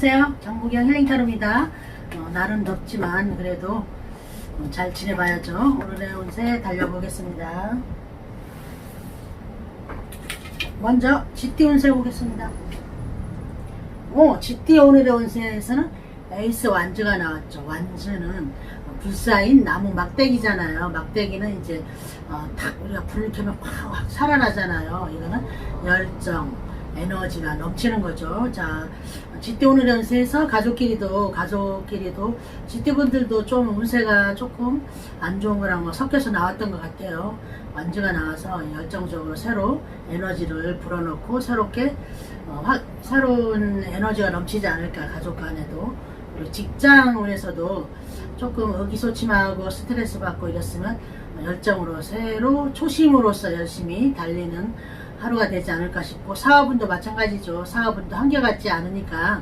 안녕하세요. 정무경 힐링타로입니다. 날은 덥지만 그래도 잘 지내봐야죠. 오늘의 운세 달려보겠습니다. 먼저 GT 운세 보겠습니다. GT 오늘의 운세에서는 에이스 완즈가 나왔죠. 완즈는 불사인 나무 막대기잖아요. 막대기는 이제 탁 우리가 불을 켜면 확 살아나잖아요. 이거는 열정, 에너지가 넘치는 거죠. 자, GT 오늘의 운세에서 가족끼리도 GT분들도 좀 운세가 조금 안 좋은 거랑 섞여서 나왔던 것 같아요. 완즈가 나와서 열정적으로 새로 에너지를 불어넣고 새롭게 새로운 에너지가 넘치지 않을까, 가족 간에도. 그리고 직장운에서도 조금 의기소침하고 스트레스 받고 이랬으면 열정으로 새로 초심으로서 열심히 달리는 하루가 되지 않을까 싶고, 사업운도 마찬가지죠. 사업운도 한결같지 않으니까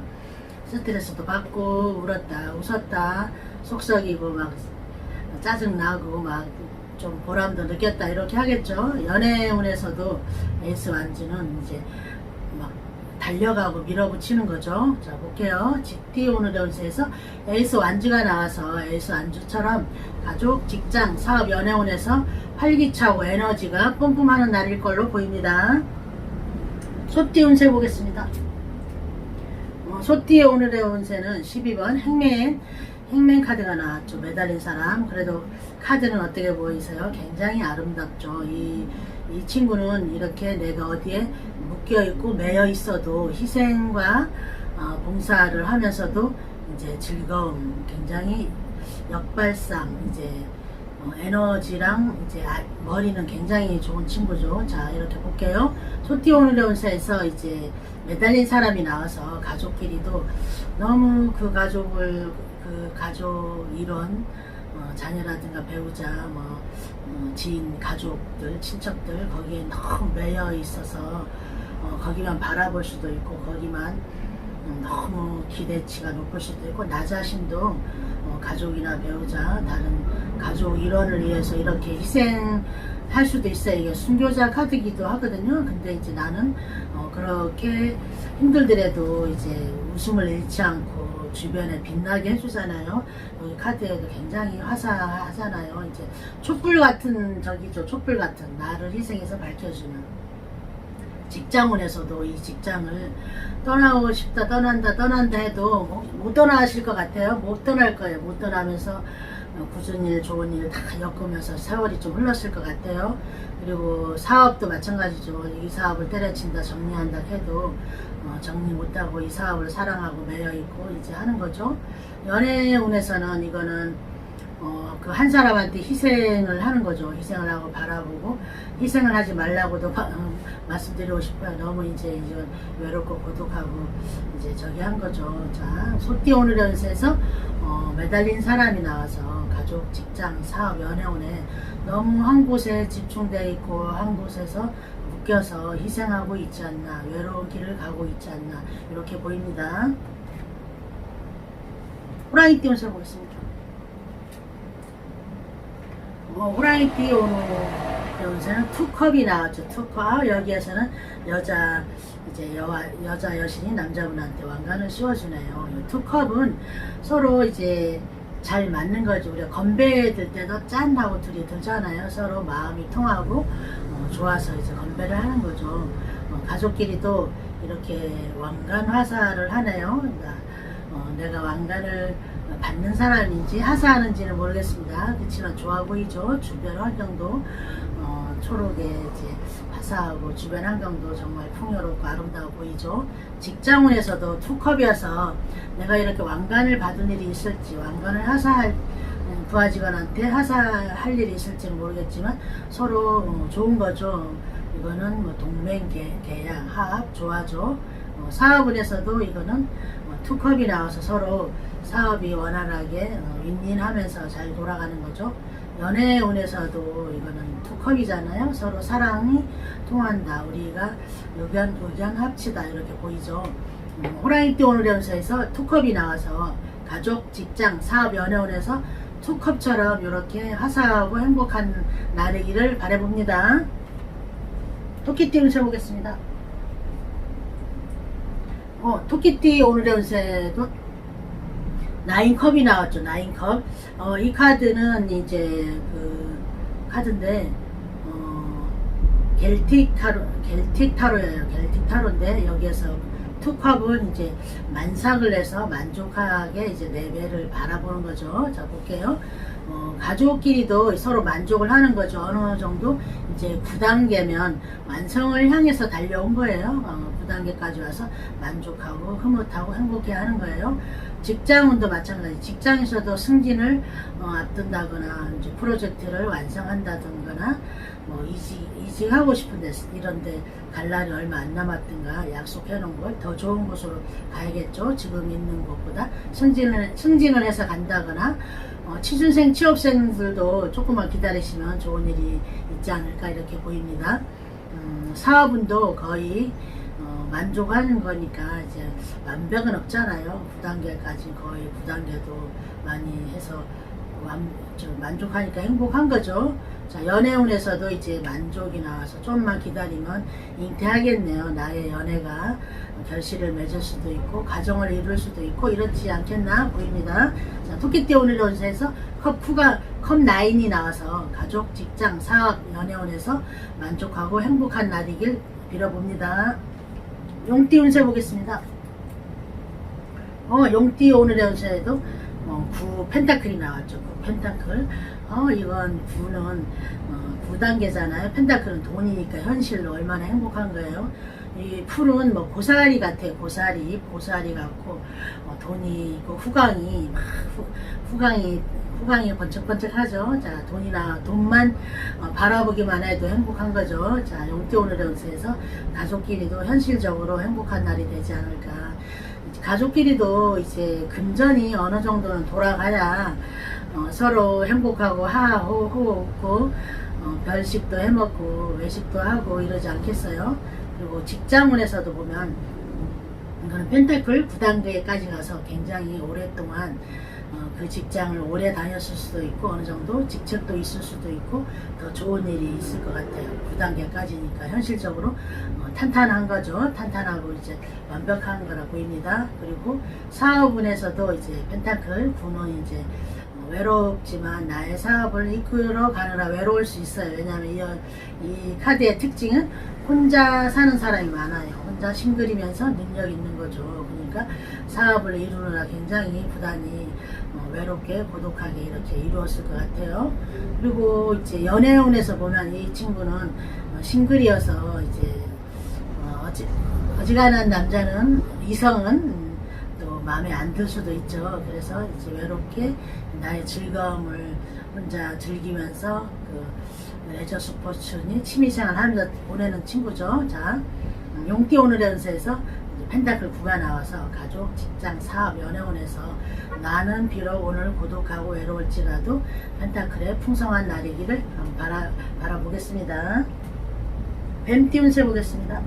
스트레스도 받고 울었다 웃었다 속썩이고 막 짜증나고 막 좀 보람도 느꼈다 이렇게 하겠죠. 연애운에서도 에이스 완즈는 이제 막 달려가고 밀어붙이는 거죠. 자, 볼게요. GT 오늘의 운세에서 에이스 완즈가 나와서 에이스 완즈처럼 가족, 직장, 사업, 연애운에서 활기차고 에너지가 뿜뿜하는 날일 걸로 보입니다. 소띠 운세 보겠습니다. 소띠의 오늘의 운세는 12번 행맨 카드가 나왔죠. 매달린 사람. 그래도 카드는 어떻게 보이세요? 굉장히 아름답죠. 이 친구는 이렇게 내가 어디에 묶여있고 매여 있어도 희생과 봉사를 하면서도 이제 즐거움, 굉장히 역발상, 이제 에너지랑 이제 머리는 굉장히 좋은 친구죠. 자, 이렇게 볼게요. 소띠 오늘의 운세에서 이제 매달린 사람이 나와서 가족끼리도 너무 그 가족 일원, 자녀라든가 배우자, 지인, 가족들, 친척들 거기에 너무 매여 있어서 거기만 바라볼 수도 있고 거기만 너무 기대치가 높을 수도 있고, 나 자신도 가족이나 배우자, 다른 가족 일원을 위해서 이렇게 희생할 수도 있어요. 이게 순교자 카드기도 하거든요. 근데 이제 나는 그렇게 힘들더라도 이제 웃음을 잃지 않고 주변에 빛나게 해주잖아요. 여기 카드에도 굉장히 화사하잖아요. 이제 촛불 같은 저기죠. 촛불 같은 나를 희생해서 밝혀주는. 직장운에서도 이 직장을 떠나고 싶다, 떠난다 해도 못 떠나실 것 같아요. 못 떠날 거예요. 못 떠나면서 굳은 일, 좋은 일 다 엮으면서 세월이 좀 흘렀을 것 같아요. 그리고 사업도 마찬가지죠. 이 사업을 때려친다, 정리한다 해도 정리 못하고 이 사업을 사랑하고 매여있고 이제 하는 거죠. 연애운에서는 이거는 그 한 사람한테 희생을 하는 거죠. 희생을 하고 바라보고, 희생을 하지 말라고도 말씀드리고 싶어요. 너무 이제 외롭고 고독하고 이제 저기 한 거죠. 자, 소띠 오늘의 운세에서 매달린 사람이 나와서 가족, 직장, 사업, 연애운에 너무 한 곳에 집중되어 있고 한 곳에서 묶여서 희생하고 있지 않나, 외로운 길을 가고 있지 않나 이렇게 보입니다. 호랑이띠 운세 보겠습니다. 호랑이띠 오늘 운세는 투컵이 나왔죠. 투컵. 여기에서는 여자 여신이 남자분한테 왕관을 씌워주네요. 투컵은 서로 이제 잘 맞는 거죠. 우리가 건배 들 때도 짠 하고 둘이 들잖아요. 서로 마음이 통하고 좋아서 이제 건배를 하는 거죠. 가족끼리도 이렇게 왕관 화사를 하네요. 그러니까 내가 왕관을 받는 사람인지 하사하는지는 모르겠습니다. 그렇지만 좋아 보이죠. 주변 환경도 초록에 이제 화사하고 주변 환경도 정말 풍요롭고 아름다워 보이죠. 직장운에서도 투컵이어서 내가 이렇게 왕관을 받은 일이 있을지, 왕관을 하사할 부하직원한테 하사할 일이 있을지는 모르겠지만 서로 좋은 거죠. 이거는 동맹, 계약, 합, 좋아죠. 사업운에서도 이거는 투컵이 나와서 서로 사업이 원활하게 윈윈하면서 잘 돌아가는 거죠. 연애운에서도 이거는 투컵이잖아요. 서로 사랑이 통한다. 우리가 의견 합치다 이렇게 보이죠. 호랑이띠 오늘의 운세에서 투컵이 나와서 가족, 직장, 사업, 연애운에서 투컵처럼 이렇게 화사하고 행복한 날이기를 바라봅니다. 토끼띠 운세 보겠습니다. 토끼띠 오늘의 운세도 나인컵이 나왔죠. 나인컵. 이 카드는 이제 그 카드인데, 겔틱 타로예요. 겔틱 타로인데, 여기에서 투컵은 이제 만삭을 해서 만족하게 이제 내배를 바라보는 거죠. 자, 볼게요. 가족끼리도 서로 만족을 하는 거죠. 어느 정도 이제 9단계면 완성을 향해서 달려온 거예요. 9단계까지 와서 만족하고 흐뭇하고 행복해 하는 거예요. 직장운도 마찬가지. 직장에서도 승진을 앞둔다거나 이제 프로젝트를 완성한다든가 뭐 이직하고 싶은데 이런데 갈 날이 얼마 안 남았든가 약속해 놓은 걸 더 좋은 곳으로 가야겠죠. 지금 있는 곳보다 승진을 해서 간다거나 취준생 취업생들도 조금만 기다리시면 좋은 일이 있지 않을까 이렇게 보입니다. 사업운도 거의 만족하는 거니까 이제 완벽은 없잖아요. 9단계까지 거의 9단계도 많이 해서 만족하니까 행복한 거죠. 자, 연애운에서도 이제 만족이 나와서 좀만 기다리면 잉태하겠네요. 나의 연애가 결실을 맺을 수도 있고 가정을 이룰 수도 있고 이렇지 않겠나 보입니다. 자, 토끼띠 오늘의 운세에서 컵 9이 나와서 가족, 직장, 사업, 연애운에서 만족하고 행복한 날이길 빌어봅니다. 용띠 운세 보겠습니다. 용띠 오늘의 운세에도 9 펜타클이 나왔죠. 9 펜타클. 이건 9는 9단계잖아요. 펜타클은 돈이니까 현실로 얼마나 행복한 거예요. 이 풀은 뭐 고사리 같아요. 고사리 같고 돈이 있고 후광이 번쩍번쩍하죠. 자, 돈만 바라보기만 해도 행복한 거죠. 자, 용띠 오늘의 운세에서 가족끼리도 현실적으로 행복한 날이 되지 않을까. 가족끼리도 이제 금전이 어느 정도는 돌아가야 서로 행복하고 하호흡고 별식도 해먹고 외식도 하고 이러지 않겠어요. 그리고 직장운에서도 보면 이거는 펜타클 9단계까지 가서 굉장히 오랫동안 그 직장을 오래 다녔을 수도 있고 어느 정도 직책도 있을 수도 있고 더 좋은 일이 있을 것 같아요. 9단계까지니까 현실적으로 탄탄한 거죠. 탄탄하고 이제 완벽한 거라 보입니다. 그리고 사업운에서도 이제 펜타클 9는 이제 외롭지만 나의 사업을 이끌어 가느라 외로울 수 있어요. 왜냐하면 이 카드의 특징은 혼자 사는 사람이 많아요. 혼자 싱글이면서 능력 있는 거죠. 그러니까 사업을 이루느라 굉장히 부단히 외롭게 고독하게 이렇게 이루었을 것 같아요. 그리고 이제 연애운에서 보면 이 친구는 싱글이어서 이제 어지간한 남자는 이성은 또 마음에 안 들 수도 있죠. 그래서 이제 외롭게 나의 즐거움을 혼자 즐기면서 그 레저 스포츠니 취미생활 하면서 보내는 친구죠. 자, 용띠 오늘의 운세에서 펜타클 9가 나와서 가족, 직장, 사업, 연애운에서 나는 비록 오늘 고독하고 외로울지라도 펜타클의 풍성한 날이기를 바라보겠습니다. 뱀띠 운세 보겠습니다.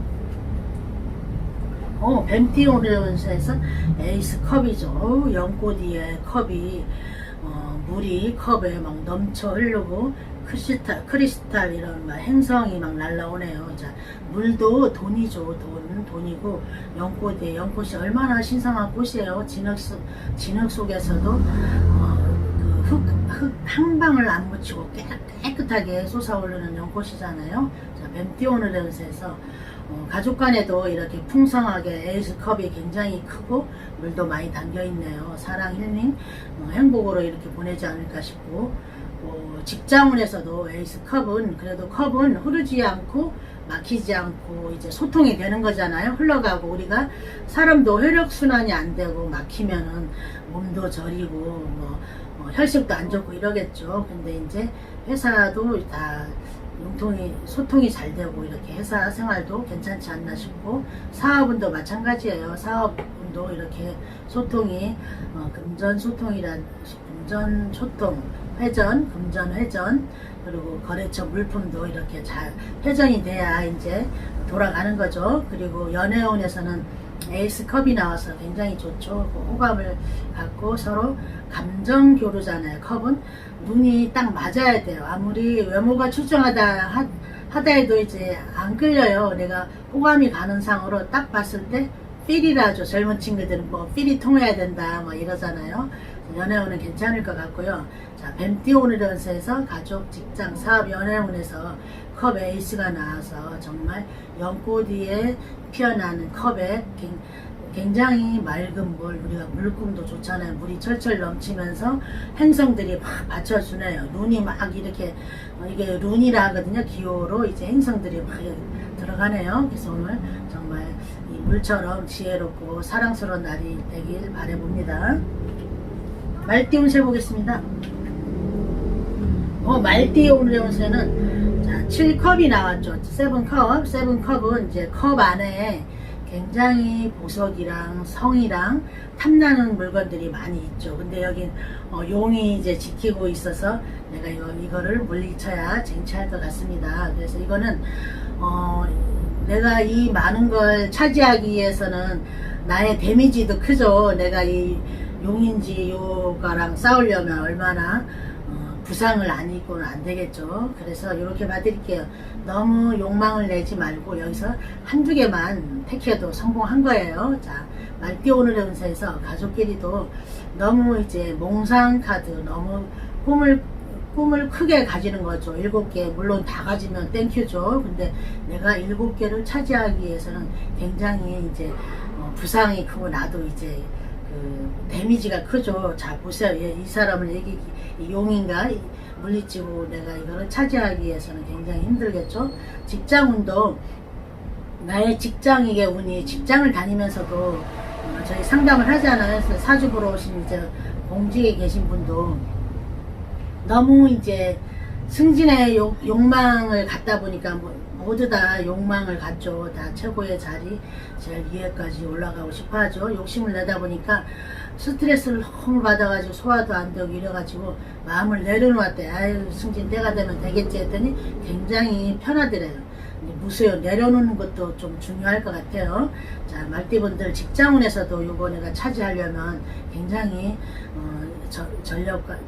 뱀띠 오늘의 운세에서 에이스 컵이죠. 연꽃이에 컵이 물이 컵에 막 넘쳐 흐르고 크리스탈 이런 막 행성이 막 날라오네요. 자, 물도 돈이죠. 돈이고 연꽃이 얼마나 신성한 꽃이에요. 진흙 속에서도 흙 한 방울 안 묻히고 깨끗하게 솟아오르는 연꽃이잖아요. 자, 뱀띠 오늘의 운세에서 가족 간에도 이렇게 풍성하게 에이스 컵이 굉장히 크고 물도 많이 담겨있네요. 사랑, 힐링, 행복으로 이렇게 보내지 않을까 싶고 직장운에서도 에이스 컵은 그래도 컵은 흐르지 않고 막히지 않고 이제 소통이 되는 거잖아요. 흘러가고 우리가 사람도 혈액순환이 안 되고 막히면은 몸도 저리고 혈색도 안 좋고 이러겠죠. 근데 이제 회사도 다 소통이 잘 되고 이렇게 회사 생활도 괜찮지 않나 싶고 사업운도 마찬가지예요. 사업운도 이렇게 소통이 금전소통, 금전회전 그리고 거래처 물품도 이렇게 잘 회전이 돼야 이제 돌아가는 거죠. 그리고 연애운에서는 에이스 컵이 나와서 굉장히 좋죠. 호감을 갖고 서로 감정 교류잖아요. 컵은 눈이 딱 맞아야 돼요. 아무리 외모가 출중하다 해도 이제 안 끌려요. 내가 호감이 가는 상으로 딱 봤을 때 필이라죠. 젊은 친구들은 뭐 필이 통해야 된다 뭐 이러잖아요. 연애운은 괜찮을 것 같고요. 자, 뱀띠 오늘의 운세에서 가족, 직장, 사업, 연애운에서 컵 에이스가 나와서 정말 연꽃이에 피어나는 컵에 굉장히 맑은 물, 우리가 물꿈도 좋잖아요. 물이 철철 넘치면서 행성들이 막 받쳐주네요. 눈이 막 이렇게, 이게 룬이라 하거든요. 기호로 이제 행성들이 막 들어가네요. 그래서 오늘 정말 이 물처럼 지혜롭고 사랑스러운 날이 되길 바라봅니다. 말띠 운세 보겠습니다. 말띠 오늘의 운세는 자, 7컵이 나왔죠. 7컵. 7컵은 이제 컵 안에 굉장히 보석이랑 성이랑 탐나는 물건들이 많이 있죠. 근데 여긴 용이 이제 지키고 있어서 내가 이거를 물리쳐야 쟁취할 것 같습니다. 그래서 이거는 내가 이 많은 걸 차지하기 위해서는 나의 데미지도 크죠. 내가 이 용인지 요가랑 싸우려면 얼마나 부상을 안 입고는 안 되겠죠. 그래서 이렇게 봐드릴게요. 너무 욕망을 내지 말고 여기서 한두 개만 택해도 성공한 거예요. 자, 말띠 오늘의 운세에서 가족끼리도 너무 이제 몽상 카드, 너무 꿈을 크게 가지는 거죠. 7개, 물론 다 가지면 땡큐죠. 근데 내가 7개를 차지하기 위해서는 굉장히 이제 부상이 크고 나도 이제 데미지가 크죠. 자, 보세요. 이 사람을 용인가 물리치고 내가 이거를 차지하기 위해서는 굉장히 힘들겠죠. 직장운도 나의 직장이게 운이 직장을 다니면서도 저희 상담을 하잖아요. 그래서 사주 보러 오신 이제 공직에 계신 분도 너무 이제 승진의 욕망을 갖다 보니까 모두 다 욕망을 갖죠. 다 최고의 자리, 제일 위에까지 올라가고 싶어 하죠. 욕심을 내다 보니까 스트레스를 너무 받아가지고 소화도 안 되고 이래가지고 마음을 내려놓았대. 아유, 승진 때가 되면 되겠지 했더니 굉장히 편하더래요. 무수요. 내려놓는 것도 좀 중요할 것 같아요. 자, 말띠분들 직장운에서도 요거 내가 차지하려면 굉장히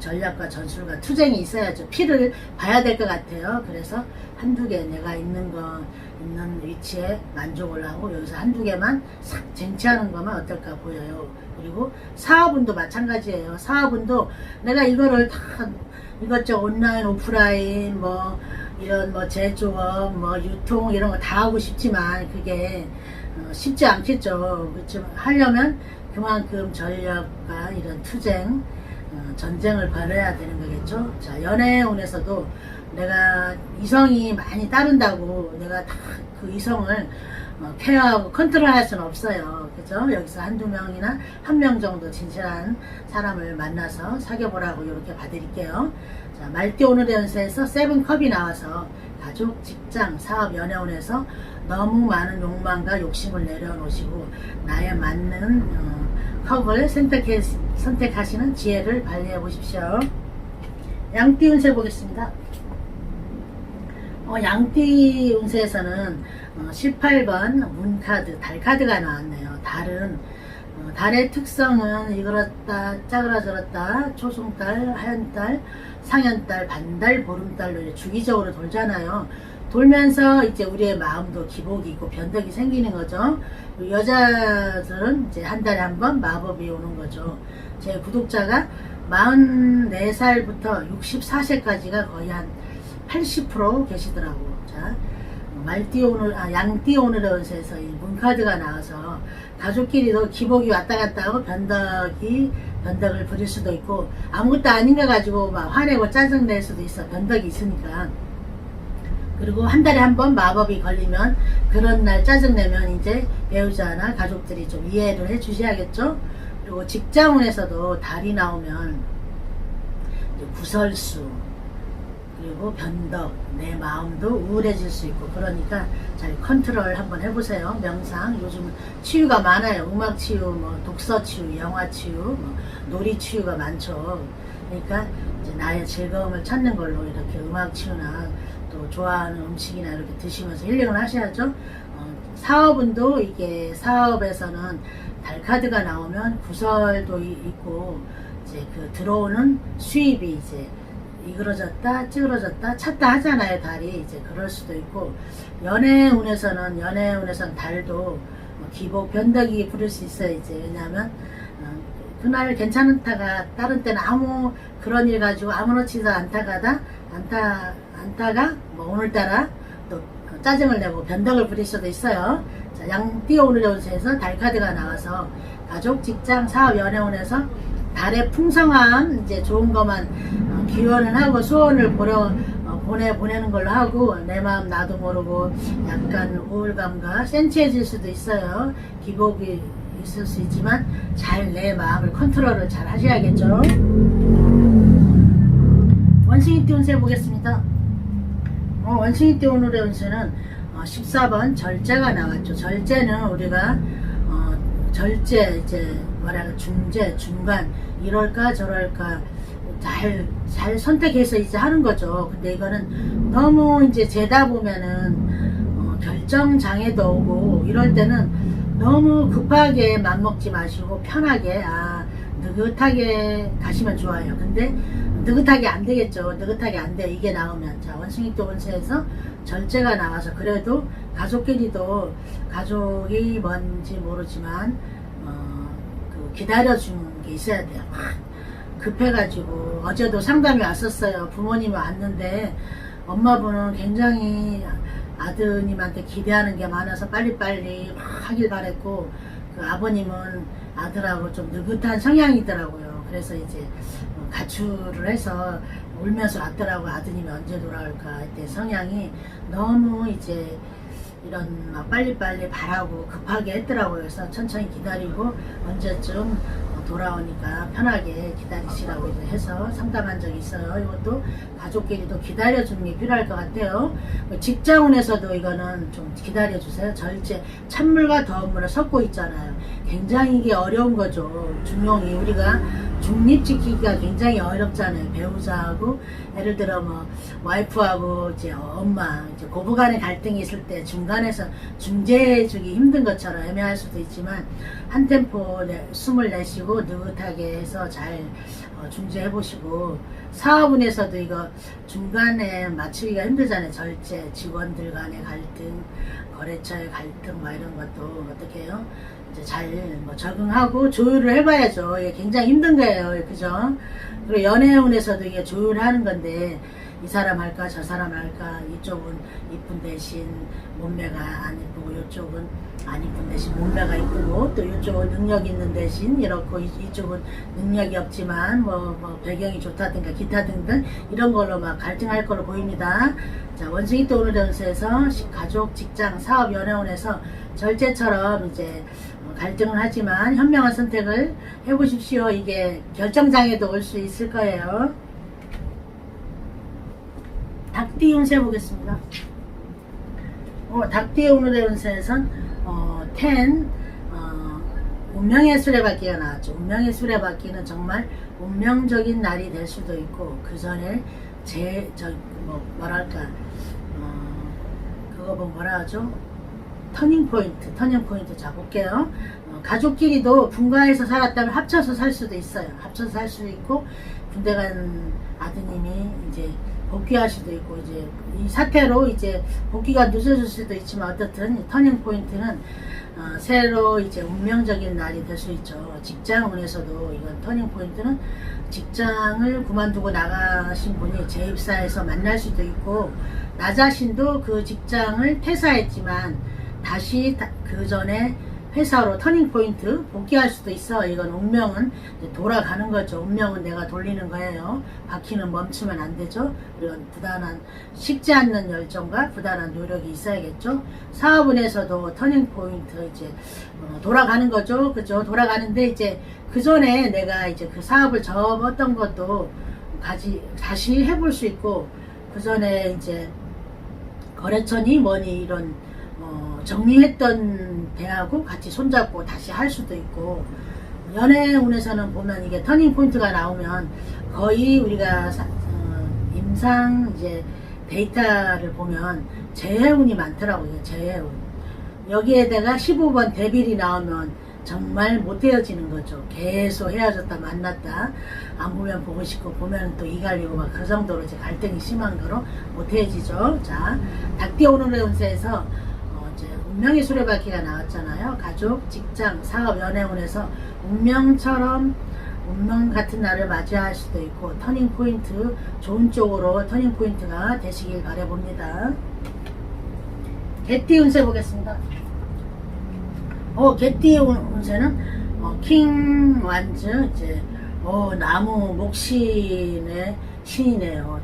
전략과 전술과 투쟁이 있어야죠. 피를 봐야 될 것 같아요. 그래서 한두 개 내가 있는 위치에 만족을 하고 여기서 한두 개만 싹 쟁취하는 거면 어떨까 보여요. 그리고 사업운도 마찬가지예요. 사업운도 내가 이거를 다 이것저것 온라인, 오프라인, 이런 제조업, 유통 이런 거 다 하고 싶지만 그게 쉽지 않겠죠. 그렇지만 하려면 그만큼 전략과 이런 투쟁, 전쟁을 벌여야 되는 거겠죠. 자, 연애운에서도 내가 이성이 많이 따른다고 내가 다 그 이성을 케어하고 컨트롤할 수는 없어요. 그죠? 여기서 한두 명이나 한 명 정도 진실한 사람을 만나서 사귀어보라고 이렇게 봐드릴게요. 자, 말띠 오늘의 운세에서 7컵이 나와서 가족, 직장, 사업, 연애운에서 너무 많은 욕망과 욕심을 내려놓으시고 나에 맞는 컵을 선택하시는 지혜를 발휘해 보십시오. 양띠 운세 보겠습니다. 양띠 운세에서는 18번 문카드, 달카드가 나왔네요. 달의 특성은 이그렇다, 짜그라들었다, 초승달, 하얀달, 상현달, 반달, 보름달로 주기적으로 돌잖아요. 돌면서 이제 우리의 마음도 기복이 있고 변덕이 생기는 거죠. 여자들은 이제 한 달에 한 번 마법이 오는 거죠. 제 구독자가 44살부터 64세까지가 거의 한 80% 계시더라고. 자, 양띠 오늘의 운세에서 이 문카드가 나와서 가족끼리도 기복이 왔다 갔다 하고 변덕을 부릴 수도 있고 아무것도 아닌 거 가지고 막 화내고 짜증낼 수도 있어. 변덕이 있으니까. 그리고 한 달에 한 번 마법이 걸리면 그런 날 짜증내면 이제 배우자나 가족들이 좀 이해를 해 주셔야겠죠. 그리고 직장운에서도 달이 나오면 구설수 그리고 변덕, 내 마음도 우울해질 수 있고 그러니까 잘 컨트롤 한번 해보세요. 명상, 요즘 치유가 많아요. 음악 치유, 독서 치유, 영화 치유, 놀이 치유가 많죠. 그러니까 이제 나의 즐거움을 찾는 걸로 이렇게 음악 치유나 또 좋아하는 음식이나 이렇게 드시면서 힐링을 하셔야죠. 사업운도 이게 사업에서는 달카드가 나오면 구설도 있고 이제 그 들어오는 수입이 이제 이그러졌다 찌그러졌다 찾다 하잖아요. 달이 이제 그럴 수도 있고 연애운에서는 달도 기복 변덕이 부를 수 있어요. 이제 왜냐하면 그날 괜찮다가 다른 때는 아무 그런 일 가지고 아무렇지도 않다가 뭐 오늘따라 또 짜증을 내고 변덕을 부릴 수도 있어요. 자, 양띠 오늘의 운세에서 달 카드가 나와서 가족, 직장, 사업, 연애운에서 달의 풍성함 이제 좋은 것만 기원을 하고 소원을 보내는 걸로 하고 내 마음 나도 모르고 약간 우울감과 센치해질 수도 있어요. 기복이 있을 수 있지만 잘 내 마음을 컨트롤을 잘 하셔야겠죠. 원숭이띠 운세 보겠습니다. 원숭이띠 오늘의 운세는 14번 절제가 나왔죠. 절제는 우리가 절제 이제 뭐랄까 중재 중간 이럴까 저럴까 잘 선택해서 이제 하는 거죠. 근데 이거는 너무 이제 재다 보면은 결정 장애도 오고 이럴 때는 너무 급하게 맘먹지 마시고 편하게 느긋하게 가시면 좋아요. 근데 느긋하게 안 되겠죠. 느긋하게 안 돼. 이게 나오면. 자, 원숭이띠 운세에서 절제가 나와서 그래도 가족끼리도 가족이 뭔지 모르지만 기다려주는 게 있어야 돼요. 막 급해가지고 어제도 상담이 왔었어요. 부모님이 왔는데 엄마분은 굉장히 아드님한테 기대하는 게 많아서 빨리빨리 막 하길 바랬고 그 아버님은 아들하고 좀 느긋한 성향이더라고요. 그래서 이제 가출을 해서 울면서 왔더라고. 아드님이 언제 돌아올까 했더니 성향이 너무 이제 이런 막 빨리빨리 바라고 급하게 했더라고요. 그래서 천천히 기다리고 언제쯤 돌아오니까 편하게 기다리시라고 해서 상담한 적이 있어요. 이것도 가족끼리도 기다려주는 게 필요할 것 같아요. 직장운에서도 이거는 좀 기다려주세요. 절제, 찬물과 더운 물을 섞고 있잖아요. 굉장히 이게 어려운 거죠. 중용이 우리가 중립 지키기가 굉장히 어렵잖아요. 배우자하고 예를 들어 뭐 와이프하고 이제 엄마 이제 고부간의 갈등이 있을 때 중간에서 중재해주기 힘든 것처럼 애매할 수도 있지만 한 템포 숨을 내쉬고 느긋하게 해서 잘 중재해 보시고 사업운에서도 이거 중간에 맞추기가 힘들잖아요. 절제, 직원들 간의 갈등, 거래처의 갈등 뭐 이런 것도 어떻게 해요? 이제 잘 적응하고 조율을 해봐야죠. 이게 굉장히 힘든 거예요. 그죠? 그리고 연애운에서도 이게 조율하는 건데 이 사람 할까 저 사람 할까 이쪽은 이쁜 대신 몸매가 안 이쁘고 이쪽은 안 이쁜 대신 몸매가 이쁘고 또 이쪽은 능력 있는 대신 이렇고 이쪽은 능력이 없지만 뭐 배경이 좋다든가 기타 등등 이런 걸로 막 갈등할 걸로 보입니다. 자, 원숭이띠 오늘의 운세에서 가족, 직장, 사업, 연애운에서 절제처럼 이제 갈등을 하지만 현명한 선택을 해보십시오. 이게 결정장애도 올 수 있을 거예요. 닭띠 운세 보겠습니다. 닭띠의 오늘의 운세에선 10 운명의 수레바퀴가 나왔죠. 운명의 수레바퀴는 정말 운명적인 날이 될 수도 있고 그 전에 그거 뭐라 하죠? 터닝 포인트 자 볼게요. 가족끼리도 분가해서 살았다면 합쳐서 살 수도 있어요. 합쳐서 살 수도 있고 군대 간 아드님이 이제 복귀할 수도 있고 이제 이 사태로 이제 복귀가 늦어질 수도 있지만 어떻든 터닝 포인트는 새로 이제 운명적인 날이 될 수 있죠. 직장운에서도 이건 터닝 포인트는 직장을 그만두고 나가신 분이 재입사해서 만날 수도 있고 나 자신도 그 직장을 퇴사했지만 다시 그 전에 회사로 터닝포인트 복귀할 수도 있어. 이건 운명은 돌아가는 거죠. 운명은 내가 돌리는 거예요. 바퀴는 멈추면 안 되죠. 이런 부단한 식지 않는 열정과 부단한 노력이 있어야겠죠. 사업운에서도 터닝포인트 이제 돌아가는 거죠. 그죠? 돌아가는데 이제 그 전에 내가 이제 그 사업을 접었던 것도 다시 해볼 수 있고 그 전에 이제 거래처니 뭐니 이런 정리했던 배하고 같이 손잡고 다시 할 수도 있고 연애운에서는 보면 이게 터닝 포인트가 나오면 거의 우리가 임상 이제 데이터를 보면 재해운이 많더라고요. 재해운 여기에다가 15번 데빌이 나오면 정말 못 헤어지는 거죠. 계속 헤어졌다 만났다 안 보면 보고 싶고 보면 또 이갈리고 막 그 정도로 이제 갈등이 심한 거로 못 헤어지죠. 자, 닭띠 오늘의 운세에서 운명의 수레바퀴가 나왔잖아요. 가족, 직장, 사업, 연애운에서 운명처럼 운명 같은 날을 맞이할 수도 있고 터닝 포인트, 좋은 쪽으로 터닝 포인트가 되시길 바라봅니다. 개띠 운세 보겠습니다. 개띠 운세는 킹 완즈, 이제 나무 목신의 신이네요.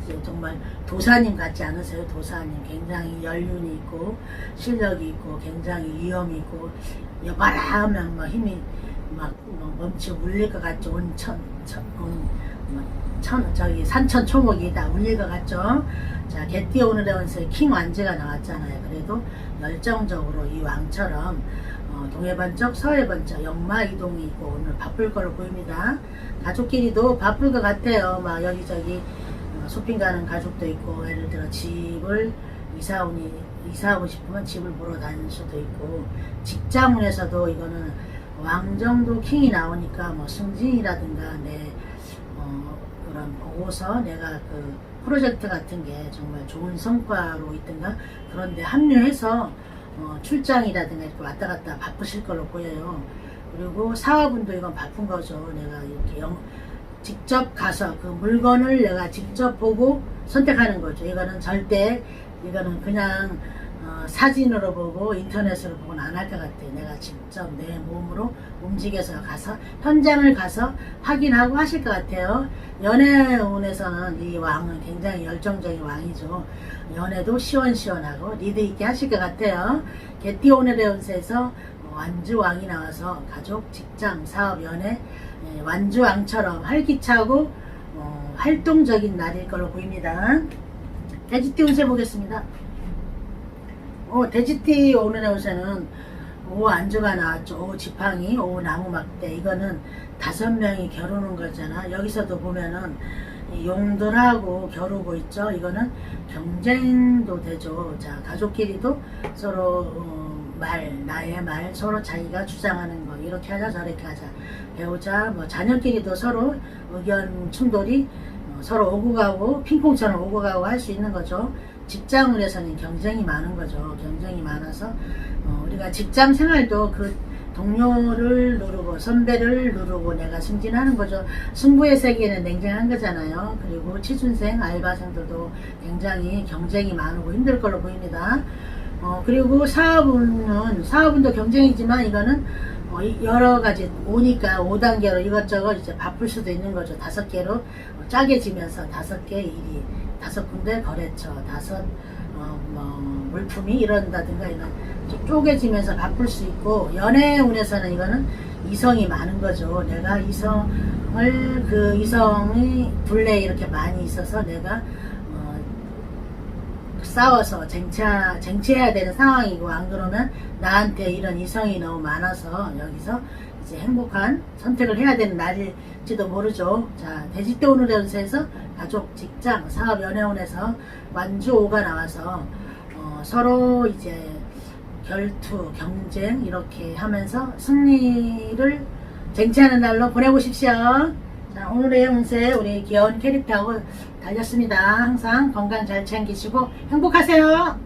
이제 정말 도사님 같지 않으세요? 도사님 굉장히 연륜이 있고 실력이 있고 굉장히 위험이 있고 여봐라 하면 막 힘이 막 멈추고 울릴 것 같죠. 산천초목이 다 울릴 것 같죠. 자, 개띠 오늘의 운세 킹 완즈가 나왔잖아요. 그래도 열정적으로 이 왕처럼 동해번쩍 서해번쩍 역마 이동이 있고 오늘 바쁠 걸로 보입니다. 가족끼리도 바쁠 것 같아요. 막 여기저기 쇼핑 가는 가족도 있고 예를 들어 집을 이사하고 싶으면 집을 보러 다닐 수도 있고 직장운에서도 이거는 왕정도 킹이 나오니까 뭐 승진이라든가 내 그런 보고서 내가 그 프로젝트 같은 게 정말 좋은 성과로 있든가 그런데 합류해서 출장이라든가 이렇게 왔다 갔다 바쁘실 걸로 보여요. 그리고 사업운도 이건 바쁜 거죠. 내가 이렇게 직접 가서 그 물건을 내가 직접 보고 선택하는 거죠. 이거는 그냥 사진으로 보고 인터넷으로 보고는 안 할 것 같아요. 내가 직접 내 몸으로 움직여서 가서 현장을 가서 확인하고 하실 것 같아요. 연애운에서는 이 왕은 굉장히 열정적인 왕이죠. 연애도 시원시원하고 리드 있게 하실 것 같아요. 개띠 오늘의 운세에서 완주왕이 나와서 가족, 직장, 사업, 연애 완주왕처럼 활기차고 활동적인 날일 걸로 보입니다. 돼지띠 운세 보겠습니다. 돼지띠 오늘의 운세는 오 안주가 나왔죠. 오 지팡이, 오 나무막대. 이거는 5명이 겨루는 거잖아. 여기서도 보면은 용들하고 겨루고 있죠. 이거는 경쟁도 되죠. 자, 가족끼리도 서로 나의 말, 서로 자기가 주장하는 거 이렇게 하자 저렇게 하자. 배우자, 자녀끼리도 서로 의견 충돌이 서로 오고 가고 핑퐁처럼 오고 가고 할 수 있는 거죠. 직장을해서는 경쟁이 많은 거죠. 경쟁이 많아서 우리가 직장 생활도 그 동료를 누르고 선배를 누르고 내가 승진하는 거죠. 승부의 세계는 냉정한 거잖아요. 그리고 취준생, 알바생들도 굉장히 경쟁이 많고 힘들 걸로 보입니다. 그리고 사업운도 경쟁이지만 이거는 여러 가지 오니까 5단계로 이것저것 이제 바쁠 수도 있는 거죠. 5개로 짜게 지면서 5개 일이 5군데 거래처, 5 물품이 이런다든가 이런 쪼개지면서 바쁠 수 있고 연애운에서는 이거는 이성이 많은 거죠. 내가 이성이 둘레 이렇게 많이 있어서 내가 싸워서 쟁취해야 되는 상황이고 안 그러면 나한테 이런 이성이 너무 많아서 여기서 이제 행복한 선택을 해야 되는 날일지도 모르죠. 자, 돼지띠 오늘의 운세에서 가족, 직장, 사업, 연애운에서 완주 5가 나와서 서로 이제 결투, 경쟁 이렇게 하면서 승리를 쟁취하는 날로 보내보십시오. 자, 오늘의 운세 우리 귀여운 캐릭터하고 달렸습니다. 항상 건강 잘 챙기시고 행복하세요.